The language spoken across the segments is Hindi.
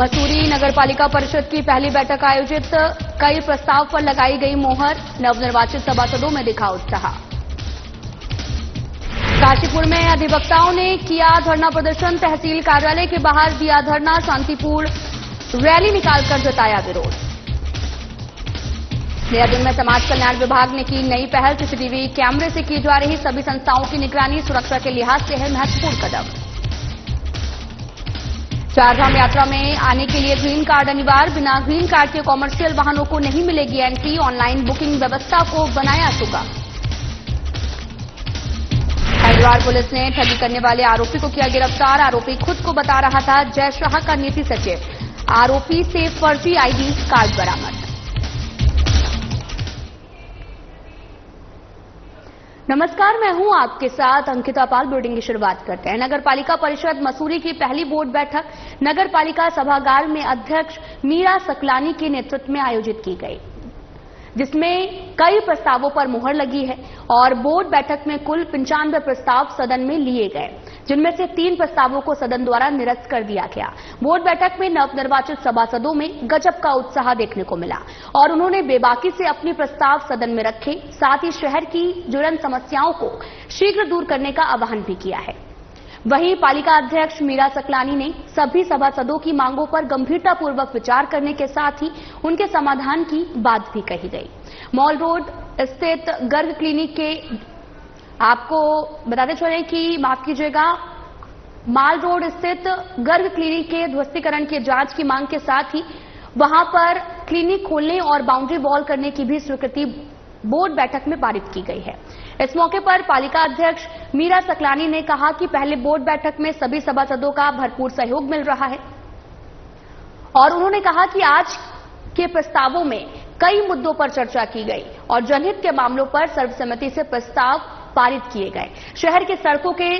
मसूरी नगरपालिका परिषद की पहली बैठक आयोजित, कई प्रस्ताव पर लगाई गई मोहर, नवनिर्वाचित सभासदों में दिखा उत्साह। काशीपुर में अधिवक्ताओं ने किया धरना प्रदर्शन, तहसील कार्यालय के बाहर दिया धरना, शांतिपूर्ण रैली निकालकर जताया विरोध। देहरादून में समाज कल्याण विभाग ने की नई पहल, सीसीटीवी कैमरे से की जा रही सभी संस्थाओं की निगरानी, सुरक्षा के लिहाज से है महत्वपूर्ण कदम। चारधाम यात्रा में आने के लिए ग्रीन कार्ड अनिवार्य, बिना ग्रीन कार्ड के कॉमर्शियल वाहनों को नहीं मिलेगी एंट्री, ऑनलाइन बुकिंग व्यवस्था को बनाया सुगम। हरिद्वार पुलिस ने ठगी करने वाले आरोपी को किया गिरफ्तार, आरोपी खुद को बता रहा था जय शाह का नीति सचिव, आरोपी से फर्जी आईडी कार्ड बरामद। नमस्कार, मैं हूं आपके साथ अंकिता पाल। बुलेटिन की शुरुआत करते हैं। नगर पालिका परिषद मसूरी की पहली बोर्ड बैठक नगर पालिका सभागार में अध्यक्ष मीरा सकलानी के नेतृत्व में आयोजित की गई, जिसमें कई प्रस्तावों पर मुहर लगी है और बोर्ड बैठक में कुल 95 प्रस्ताव सदन में लिए गए, जिनमें से 3 प्रस्तावों को सदन द्वारा निरस्त कर दिया गया। बोर्ड बैठक में नवनिर्वाचित सभासदों में गजब का उत्साह देखने को मिला और उन्होंने बेबाकी से अपने प्रस्ताव सदन में रखे, साथ ही शहर की ज्वलंत समस्याओं को शीघ्र दूर करने का आह्वान भी किया है। वहीं पालिका अध्यक्ष मीरा सकलानी ने सभी सभासदों की मांगों पर गंभीरतापूर्वक विचार करने के साथ ही उनके समाधान की बात भी कही गई। मॉल रोड स्थित गर्ग क्लिनिक के, आपको बताते चलें कि माफ कीजिएगा, माल रोड स्थित गर्ग क्लिनिक के ध्वस्तीकरण की जांच की मांग के साथ ही वहां पर क्लिनिक खोलने और बाउंड्री वॉल करने की भी स्वीकृति बोर्ड बैठक में पारित की गई है। इस मौके पर पालिका अध्यक्ष मीरा सकलानी ने कहा कि पहले बोर्ड बैठक में सभी सभासदों का भरपूर सहयोग मिल रहा है और उन्होंने कहा कि आज के प्रस्तावों में कई मुद्दों पर चर्चा की गई और जनहित के मामलों पर सर्वसम्मति से प्रस्ताव पारित किए गए। शहर के सड़कों के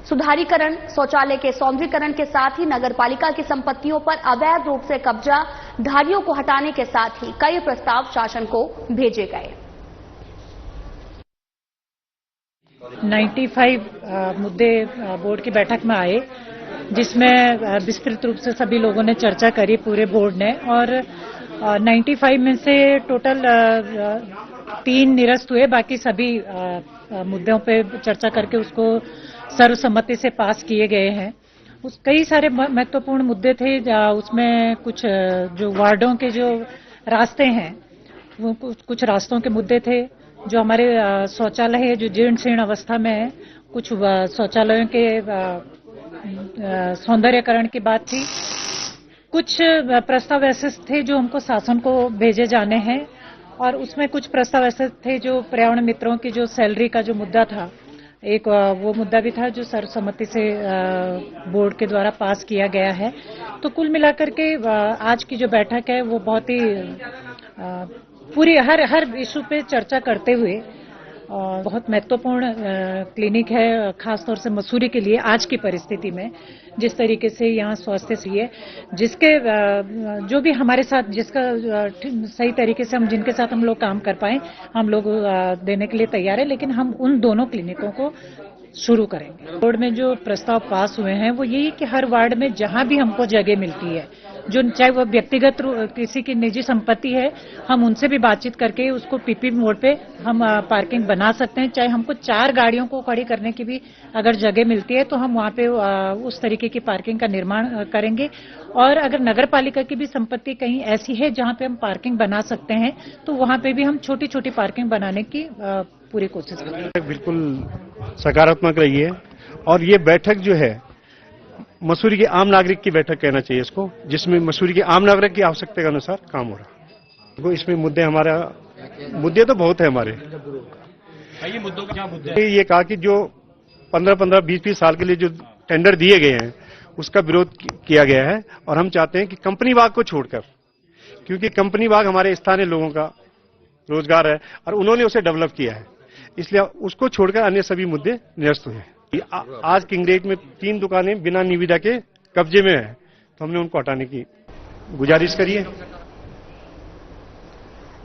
सुधारीकरण, शौचालय के सौंदर्यीकरण के साथ ही नगरपालिका की संपत्तियों पर अवैध रूप से कब्जा धारियों को हटाने के साथ ही कई प्रस्ताव शासन को भेजे गए। 95 मुद्दे बोर्ड की बैठक में आए, जिसमें विस्तृत रूप से सभी लोगों ने चर्चा करी, पूरे बोर्ड ने, और 95 में से टोटल 3 निरस्त हुए, बाकी सभी मुद्दों पे चर्चा करके उसको सर्वसम्मति से पास किए गए हैं। कई सारे महत्वपूर्ण मुद्दे थे, उसमें कुछ जो वार्डों के जो रास्ते हैं, वो कुछ रास्तों के मुद्दे थे, जो हमारे शौचालय है जो जीर्ण शीर्ण अवस्था में है, कुछ शौचालयों के सौंदर्यकरण की बात थी, कुछ प्रस्ताव ऐसे थे जो हमको शासन को भेजे जाने हैं, और उसमें कुछ प्रस्ताव ऐसे थे जो पर्यावरण मित्रों की जो सैलरी का जो मुद्दा था, एक वो मुद्दा भी था जो सर्वसम्मति से बोर्ड के द्वारा पास किया गया है। तो कुल मिलाकर के आज की जो बैठक है वो बहुत ही पूरी हर इशू पे चर्चा करते हुए, बहुत महत्वपूर्ण क्लिनिक है, खासतौर से मसूरी के लिए आज की परिस्थिति में, जिस तरीके से यहाँ स्वास्थ्य सही है, जिसके जो भी हमारे साथ जिसका सही तरीके से जिनके साथ हम लोग काम कर पाए, हम लोग देने के लिए तैयार है, लेकिन हम उन दोनों क्लिनिकों को शुरू करेंगे। बोर्ड में जो प्रस्ताव पास हुए हैं वो यही कि हर वार्ड में जहां भी हमको जगह मिलती है, जो चाहे वो व्यक्तिगत किसी की निजी संपत्ति है, हम उनसे भी बातचीत करके उसको पीपी मोड पे हम पार्किंग बना सकते हैं। चाहे हमको 4 गाड़ियों को खड़ी करने की भी अगर जगह मिलती है तो हम वहां पे उस तरीके की पार्किंग का निर्माण करेंगे। और अगर नगर पालिका की भी संपत्ति कहीं ऐसी है जहां पे हम पार्किंग बना सकते हैं तो वहां पे भी हम छोटी छोटी पार्किंग बनाने की पूरी कोशिश करेंगे। बिल्कुल सकारात्मक रही है और ये बैठक जो है मसूरी के आम नागरिक की बैठक कहना चाहिए इसको, जिसमें मसूरी के आम नागरिक की आवश्यकता के अनुसार काम हो रहा है। इसमें मुद्दे तो बहुत है हमारे। ये मुद्दों के क्या मुद्दे हैं? ये कहा कि जो 15-15, 20-20 साल के लिए जो टेंडर दिए गए हैं उसका विरोध किया गया है और हम चाहते हैं कि कंपनी बाग को छोड़कर, क्योंकि कंपनी बाग हमारे स्थानीय लोगों का रोजगार है और उन्होंने उसे डेवलप किया है, इसलिए उसको छोड़कर अन्य सभी मुद्दे निरस्त हुए हैं। आज किंगरेट में 3 दुकानें बिना निविदा के कब्जे में है, तो हमने उनको हटाने की गुजारिश करी है।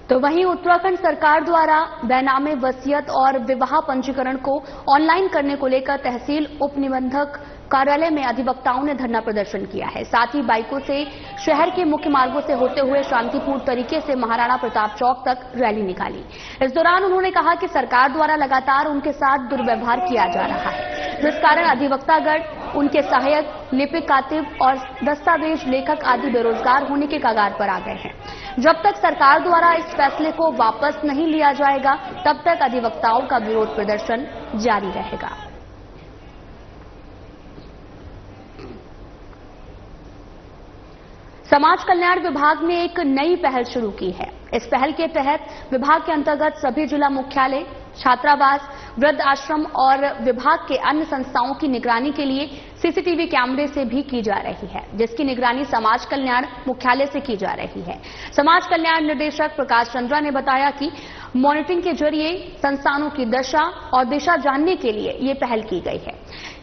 तो वहीं उत्तराखंड सरकार द्वारा बैनामे वसीयत और विवाह पंजीकरण को ऑनलाइन करने को लेकर तहसील उप निबंधक कार्यालय में अधिवक्ताओं ने धरना प्रदर्शन किया है। साथ ही बाइकों से शहर के मुख्य मार्गों से होते हुए शांतिपूर्ण तरीके से महाराणा प्रताप चौक तक रैली निकाली। इस दौरान उन्होंने कहा कि सरकार द्वारा लगातार उनके साथ दुर्व्यवहार किया जा रहा है, जिस कारण अधिवक्तागण, उनके सहायक, लिपिक, कातिब और दस्तावेज लेखक आदि बेरोजगार होने के कगार पर आ गए हैं। जब तक सरकार द्वारा इस फैसले को वापस नहीं लिया जाएगा, तब तक अधिवक्ताओं का विरोध प्रदर्शन जारी रहेगा। समाज कल्याण विभाग ने एक नई पहल शुरू की है। इस पहल के तहत विभाग के अंतर्गत सभी जिला मुख्यालय, छात्रावास, वृद्ध आश्रम और विभाग के अन्य संस्थाओं की निगरानी के लिए सीसीटीवी कैमरे से भी की जा रही है, जिसकी निगरानी समाज कल्याण मुख्यालय से की जा रही है। समाज कल्याण निदेशक प्रकाश चंद्रा ने बताया कि मॉनिटरिंग के जरिए संस्थानों की दशा और दिशा जानने के लिए ये पहल की गई है।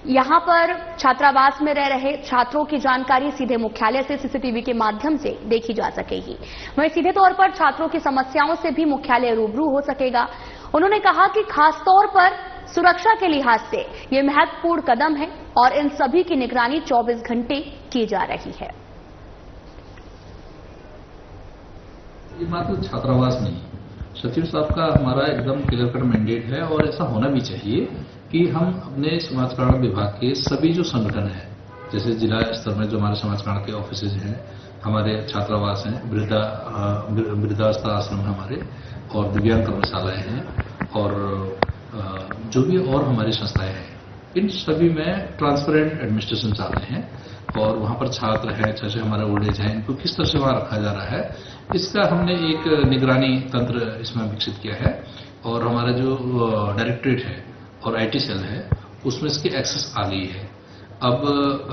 यहां पर छात्रावास में रह रहे छात्रों की जानकारी सीधे मुख्यालय से सीसीटीवी के माध्यम से देखी जा सकेगी। वहीं सीधे तौर पर छात्रों की समस्याओं से भी मुख्यालय रूबरू हो सकेगा। उन्होंने कहा कि खासतौर पर सुरक्षा के लिहाज से ये महत्वपूर्ण कदम है और इन सभी की निगरानी 24 घंटे की जा रही है। ये मात्र छात्रावास नहीं, सचिव साहब का हमारा एकदम क्लियर कट मैंडेट है और ऐसा होना भी चाहिए कि हम अपने समाज कल्याण विभाग के सभी जो संगठन हैं, जैसे जिला स्तर में जो हमारे समाज कल्याण के ऑफिसेज हैं, हमारे छात्रावास हैं, वृद्धावस्था आश्रम हमारे, और दिव्यांग कर्मशालाएं हैं, और जो भी और हमारी संस्थाएं हैं, इन सभी में ट्रांसपेरेंट एडमिनिस्ट्रेशन चाह रहे हैं। और वहां पर छात्र हैं, जैसे हमारे ओल्ड एज हैं, इनको किस तरह से वहां रखा जा रहा है, इसका हमने एक निगरानी तंत्र इसमें विकसित किया है। और हमारा जो डायरेक्टरेट है और आईटी सेल है, उसमें इसकी एक्सेस आ गई है। अब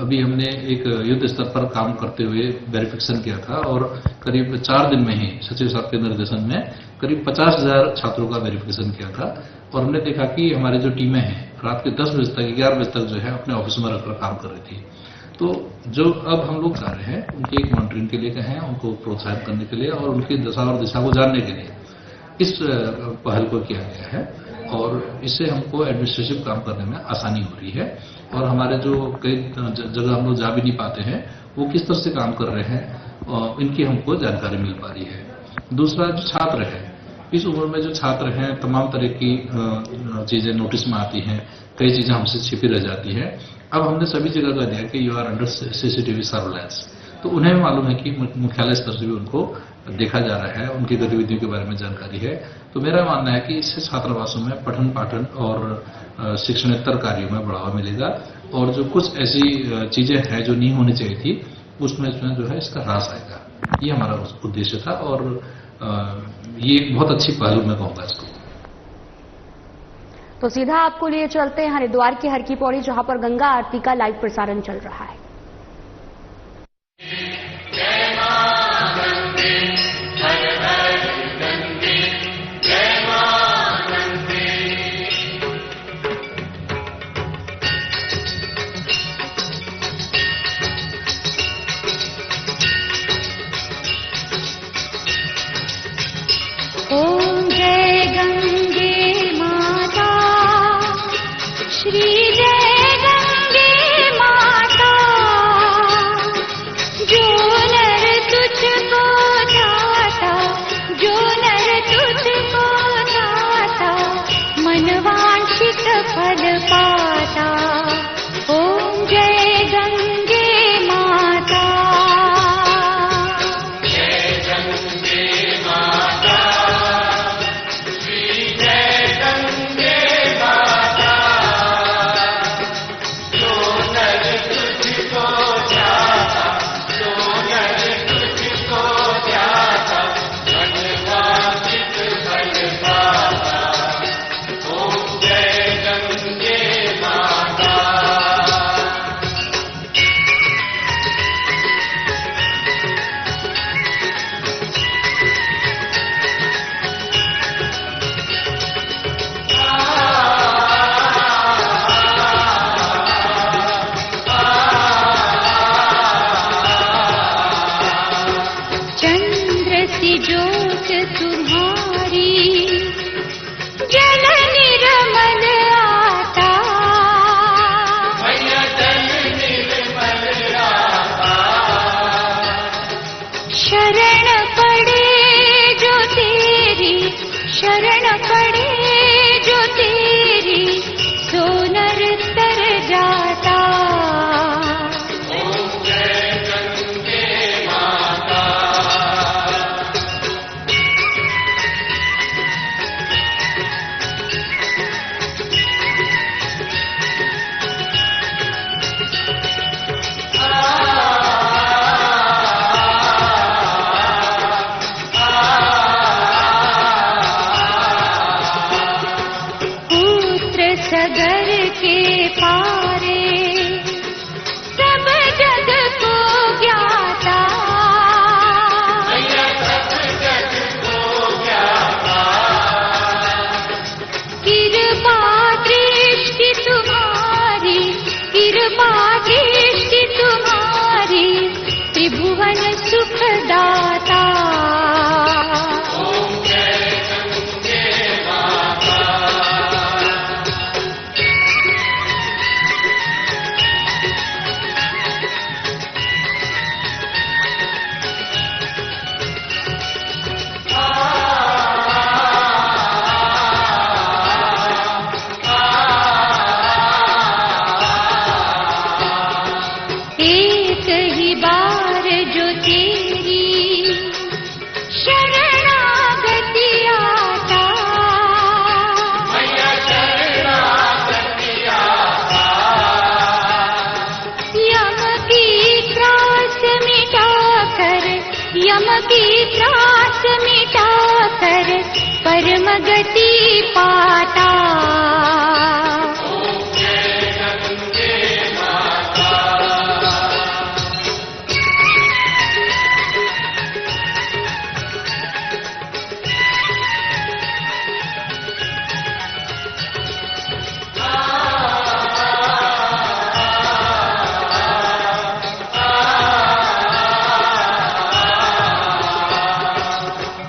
अभी हमने एक युद्ध स्तर पर काम करते हुए वेरिफिकेशन किया था और करीब 4 दिन में ही सचिव साहब के निर्देशन में करीब 50,000 छात्रों का वेरिफिकेशन किया था। और हमने देखा कि हमारी जो टीमें हैं रात के 10 बजे तक, 11 बजे तक जो है अपने ऑफिस में रखकर काम कर रही थी। तो जो अब हम लोग जा रहे हैं, उनकी एक मॉनिटरिंग के लिए कहें, उनको प्रोत्साहित करने के लिए और उनकी दशा और दिशा को जानने के लिए इस पहल को किया गया है। और इससे हमको एडमिनिस्ट्रेटिव काम करने में आसानी हो रही है। और हमारे जो कई जगह हम लोग जा भी नहीं पाते हैं, वो किस तरह से काम कर रहे हैं, इनकी हमको जानकारी मिल पा रही है। दूसरा, जो छात्र है, इस उम्र में जो छात्र हैं, तमाम तरह की चीजें नोटिस में आती हैं, कई चीजें हमसे छिपी रह जाती हैं। अब हमने सभी जगह कह दिया कि you are under CCTV surveillance, तो उन्हें भी मालूम है कि मुख्यालय स्तर से भी उनको देखा जा रहा है, उनकी गतिविधियों के बारे में जानकारी है। तो मेरा मानना है कि इससे छात्रावासों में पठन पाठन और शिक्षणेतर कार्यों में बढ़ावा मिलेगा। और जो कुछ ऐसी चीजें हैं जो नहीं होनी चाहिए थी, उसमें जो है इसका ह्रास आएगा। ये हमारा उद्देश्य था और ये एक बहुत अच्छी पहल मैं कहूँगा इसको। तो सीधा आपको लिए चलते हैं हरिद्वार की हर की पौड़ी, जहां पर गंगा आरती का लाइव प्रसारण चल रहा है। ओम जय गंगे माता, श्री जय गंगे माता, जो नर तुझको ध्याता, जो नर तुझको ध्याता, मनवांछित फल पाता। ओम जय गंगे माता। ज्योत तुम्हारी जल निर्मल आता शरण पड़े जो तेरी शरण पड़े जो तेरी सो नर तर जाता सगर के पारे सब जग को ज्ञाता कृपा दृष्टि तुम्हारी कृपा दृष्टि तुम्हारी त्रिभुवन सुखदाता एक ही बार जो तेरी शरणागति आता यम की त्रास मिटाकर यम की त्रास मिटाकर परम गति पाता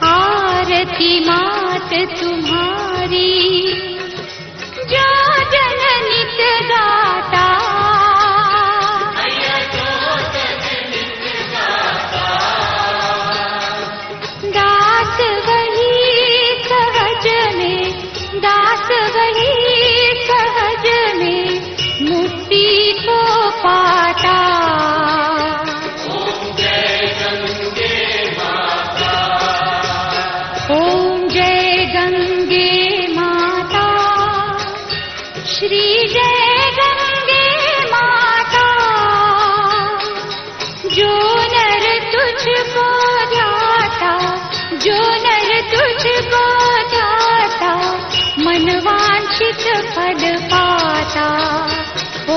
आरती मात तुम्हारी जो जन नित गाता दास वही सहज में दास वही सहज में मुक्ति को पाता ओम जय गंगे माता श्री जय गंगे माता जो नर तुझको ध्याता जो नर तुझको ध्याता मन वांछित फल पाता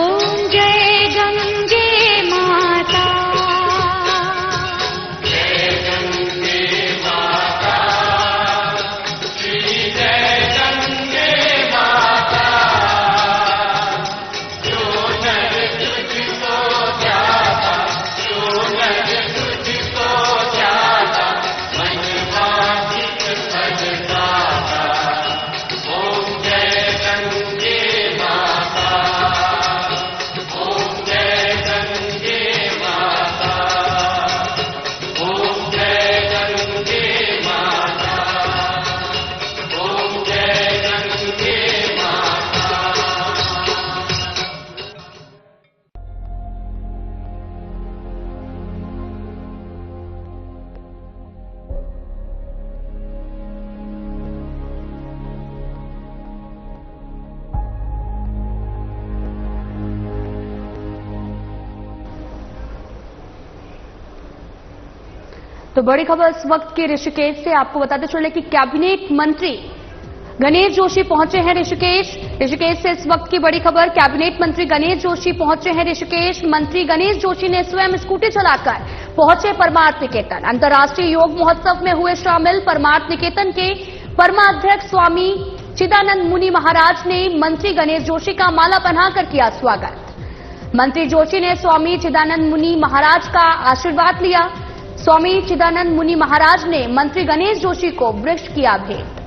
ओम जय गंगे माता तो बड़ी खबर इस वक्त के ऋषिकेश से आपको बताते चले कि कैबिनेट मंत्री गणेश जोशी पहुंचे हैं ऋषिकेश। ऋषिकेश से इस वक्त की बड़ी खबर, कैबिनेट मंत्री गणेश जोशी पहुंचे हैं ऋषिकेश। मंत्री गणेश जोशी ने स्वयं स्कूटी चलाकर पहुंचे परमार्थ निकेतन। अंतर्राष्ट्रीय योग महोत्सव में हुए शामिल। परमार्थ निकेतन के परमाध्यक्ष स्वामी चिदानंद मुनि महाराज ने मंत्री गणेश जोशी का माला पहनाकर किया स्वागत। मंत्री जोशी ने स्वामी चिदानंद मुनि महाराज का आशीर्वाद लिया। स्वामी चिदानंद मुनि महाराज ने मंत्री गणेश जोशी को वृक्ष किया भेंट।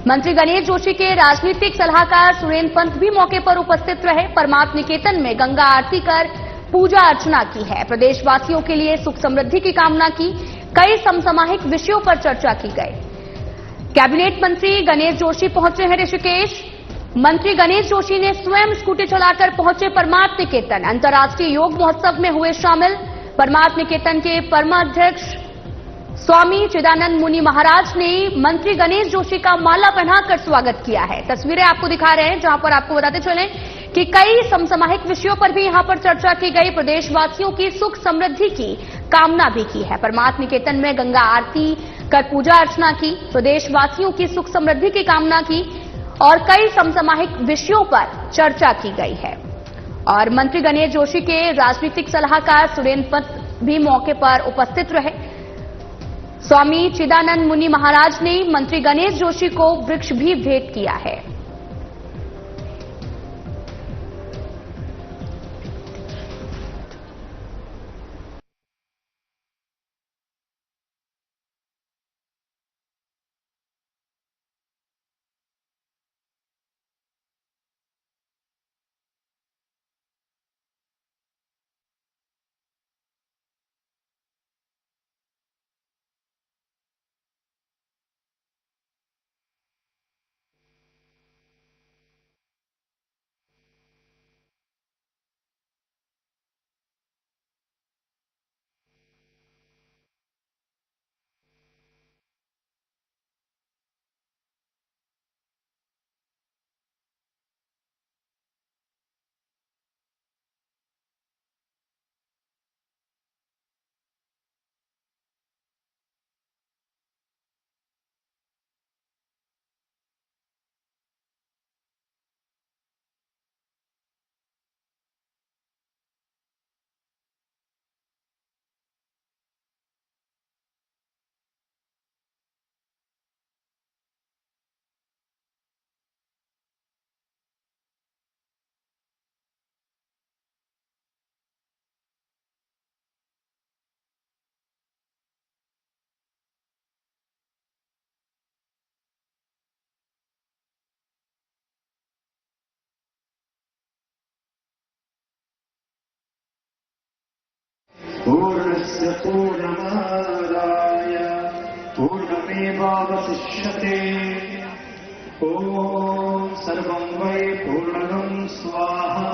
मंत्री गणेश जोशी के राजनीतिक सलाहकार सुरेंद्र पंत भी मौके पर उपस्थित रहे। परमात्म निकेतन में गंगा आरती कर पूजा अर्चना की है। प्रदेशवासियों के लिए सुख समृद्धि की कामना की। कई समसामयिक विषयों पर चर्चा की गई। कैबिनेट मंत्री गणेश जोशी पहुंचे हैं ऋषिकेश। मंत्री गणेश जोशी ने स्वयं स्कूटी चलाकर पहुंचे परमात्म निकेतन। अंतर्राष्ट्रीय योग महोत्सव में हुए शामिल। परमात्म निकेतन के परमाध्यक्ष स्वामी चिदानंद मुनि महाराज ने मंत्री गणेश जोशी का माला पहनाकर स्वागत किया है। तस्वीरें आपको दिखा रहे हैं, जहां पर आपको बताते चलें कि कई समसामयिक विषयों पर भी यहां पर चर्चा की गई। प्रदेशवासियों की सुख समृद्धि की कामना भी की है। परमात्म निकेतन में गंगा आरती कर पूजा अर्चना की, प्रदेशवासियों की सुख समृद्धि की कामना की और कई समसामयिक विषयों पर चर्चा की गई है। और मंत्री गणेश जोशी के राजनीतिक सलाहकार सुरेंद्र पंत भी मौके पर उपस्थित रहे। स्वामी चिदानंद मुनि महाराज ने मंत्री गणेश जोशी को वृक्ष भी भेंट किया है। पूर्णस्य पूर्णमादाय पूर्णमेवावशिष्यते। ॐ सर्वं वै पूर्णं स्वाहा।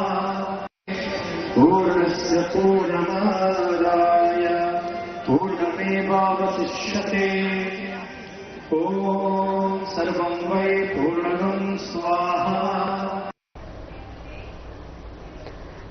पूर्णस्य पूर्णमादाय पूर्णमेवावशिष्यते। ॐ सर्वं वै पूर्णं स्वाहा।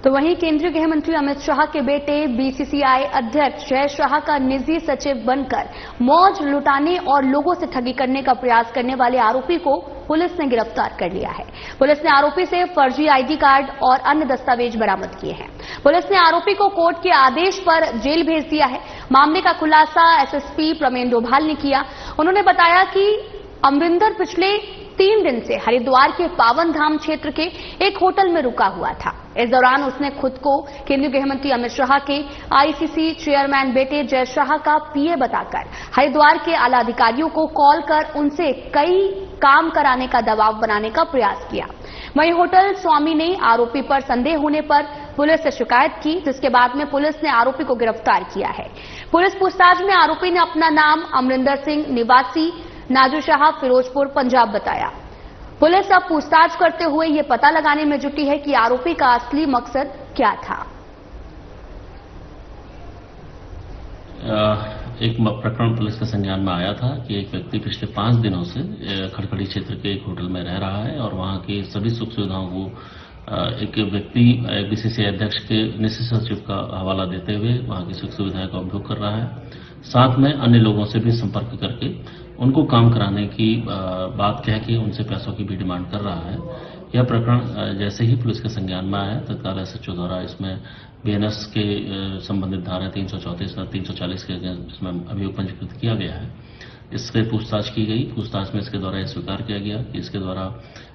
तो वहीं केंद्रीय गृह मंत्री अमित शाह के बेटे बीसीसीआई अध्यक्ष जय शाह का निजी सचिव बनकर मौज लुटाने और लोगों से ठगी करने का प्रयास करने वाले आरोपी को पुलिस ने गिरफ्तार कर लिया है। पुलिस ने आरोपी से फर्जी आईडी कार्ड और अन्य दस्तावेज बरामद किए हैं। पुलिस ने आरोपी को कोर्ट के आदेश पर जेल भेज दिया है। मामले का खुलासा एसएसपी प्रमेंद्र डोभाल ने किया। उन्होंने बताया कि अमरिंदर पिछले 3 दिन से हरिद्वार के पावन धाम क्षेत्र के एक होटल में रुका हुआ था। इस दौरान उसने खुद को केंद्रीय गृह मंत्री अमित शाह के आईसीसी चेयरमैन बेटे जय शाह का पीए बताकर हरिद्वार के आला अधिकारियों को कॉल कर उनसे कई काम कराने का दबाव बनाने का प्रयास किया। वहीं होटल स्वामी ने आरोपी पर संदेह होने पर पुलिस से शिकायत की, जिसके बाद में पुलिस ने आरोपी को गिरफ्तार किया है। पुलिस पूछताछ में आरोपी ने अपना नाम अमरिंदर सिंह निवासी नाजू शाह फिरोजपुर पंजाब बताया। पुलिस अब पूछताछ करते हुए ये पता लगाने में जुटी है कि आरोपी का असली मकसद क्या था। एक प्रकरण पुलिस के संज्ञान में आया था कि एक व्यक्ति पिछले 5 दिनों से खड़खड़ी क्षेत्र के एक होटल में रह रहा है और वहां की सभी सुख सुविधाओं को एक व्यक्ति बीसीसीआई अध्यक्ष के निजी सचिव का हवाला देते हुए वहां की सुख सुविधाएं का उपयोग कर रहा है। साथ में अन्य लोगों से भी संपर्क करके उनको काम कराने की बात कह के उनसे पैसों की भी डिमांड कर रहा है। यह प्रकरण जैसे ही पुलिस के संज्ञान में आया तत्काल एसएचओ द्वारा इसमें बीएनएस के संबंधित धारा 334 और 340 के इसमें अभियोग पंजीकृत किया गया है। इस पर पूछताछ की गई। पूछताछ में इसके द्वारा यह स्वीकार किया गया कि इसके द्वारा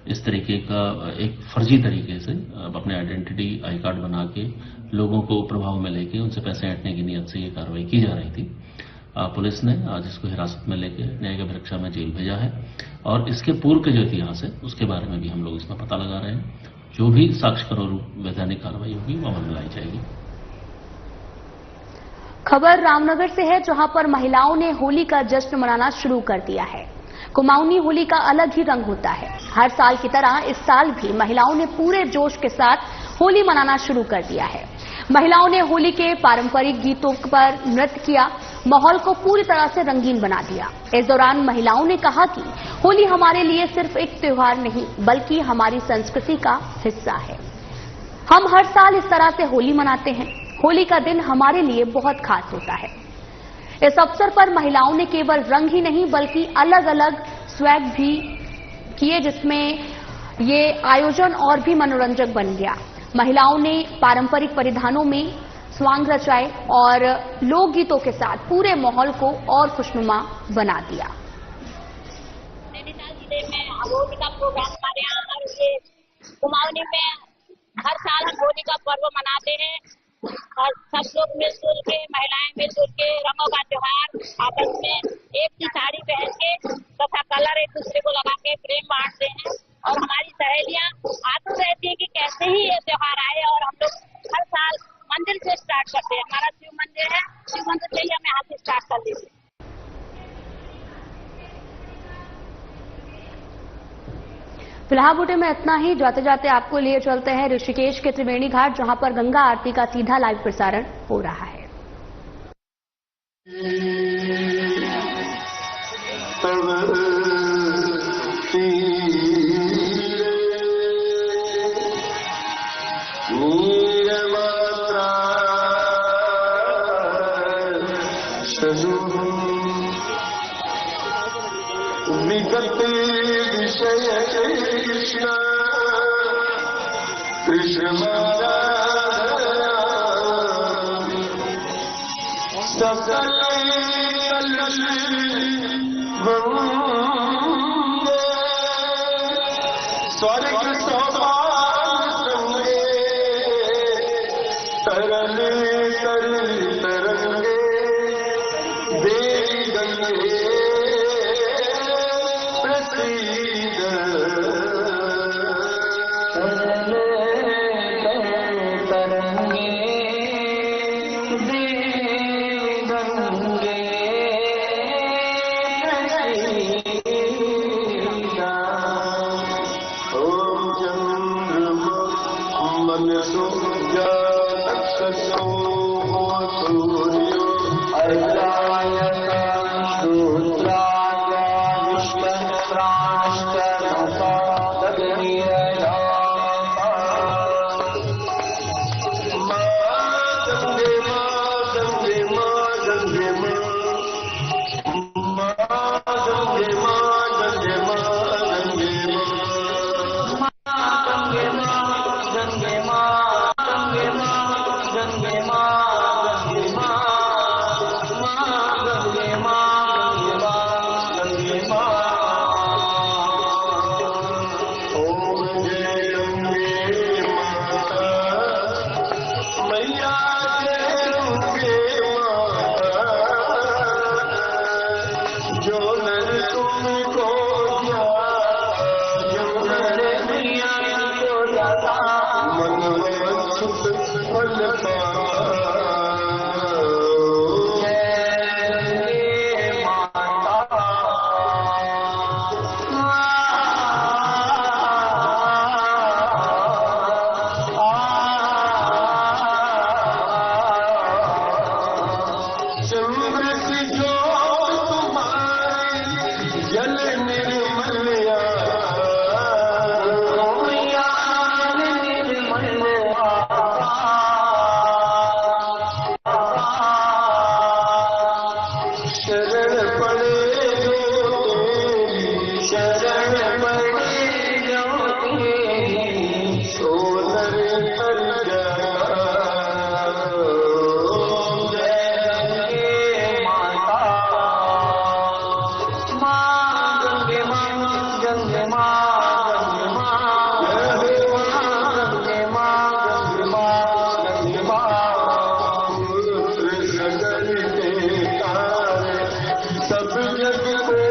इस तरीके का एक फर्जी तरीके से अपने आइडेंटिटी आई कार्ड बना के लोगों को प्रभाव में लेके उनसे पैसे ऐंठने की नीयत से ये कार्रवाई की जा रही थी। पुलिस ने आज इसको हिरासत में लेके न्यायिक अभिरक्षा में जेल भेजा है और इसके पूर्व के जो इतिहास है उसके बारे में भी हम लोग इसमें पता लगा रहे हैं। जो भी साक्ष्यकर और वैधानिक कार्रवाई होगी वो अमल में लाई जाएगी। खबर रामनगर से है, जहां पर महिलाओं ने होली का जश्न मनाना शुरू कर दिया है। कुमाऊनी होली का अलग ही रंग होता है। हर साल की तरह इस साल भी महिलाओं ने पूरे जोश के साथ होली मनाना शुरू कर दिया है। महिलाओं ने होली के पारंपरिक गीतों पर नृत्य किया, माहौल को पूरी तरह से रंगीन बना दिया। इस दौरान महिलाओं ने कहा कि होली हमारे लिए सिर्फ एक त्योहार नहीं बल्कि हमारी संस्कृति का हिस्सा है। हम हर साल इस तरह से होली मनाते हैं। होली का दिन हमारे लिए बहुत खास होता है। इस अवसर पर महिलाओं ने केवल रंग ही नहीं बल्कि अलग अलग स्वैग भी किए, जिसमें ये आयोजन और भी मनोरंजक बन गया। महिलाओं ने पारंपरिक परिधानों में स्वांग रचाए और लोकगीतों के साथ पूरे माहौल को और खुशनुमा बना दिया। नैनीताल जिले में होली का प्रोग्राम हमारे यहाँ और ये कुमाऊनी में हर साल हम होली का पर्व मनाते हैं और सब लोग मिलजुल के, महिलाएं मिलजुल के रंगों का त्योहार आपस में एक ही साड़ी पहन के तथा कलर एक दूसरे को लगा के प्रेम बांटते हैं। और हमारी सहेलियां आतुर रहती है कि कैसे ही ये त्योहार आए और हम लोग हर साल मंदिर से स्टार्ट करते हैं। हमारा शिव मंदिर है, शिव मंदिर से ही हम यहाँ से स्टार्ट कर लेते हैं। फिलहाल बुलेटिन में इतना ही। जाते जाते आपको लिए चलते हैं ऋषिकेश के त्रिवेणी घाट, जहां पर गंगा आरती का सीधा लाइव प्रसारण हो रहा है। कृष्ण कृष्ण सकल स्वर्ग सौभाग्य तरले तरंगे देवी गंगे चंद्र की जो तुम्हारी जलने जग को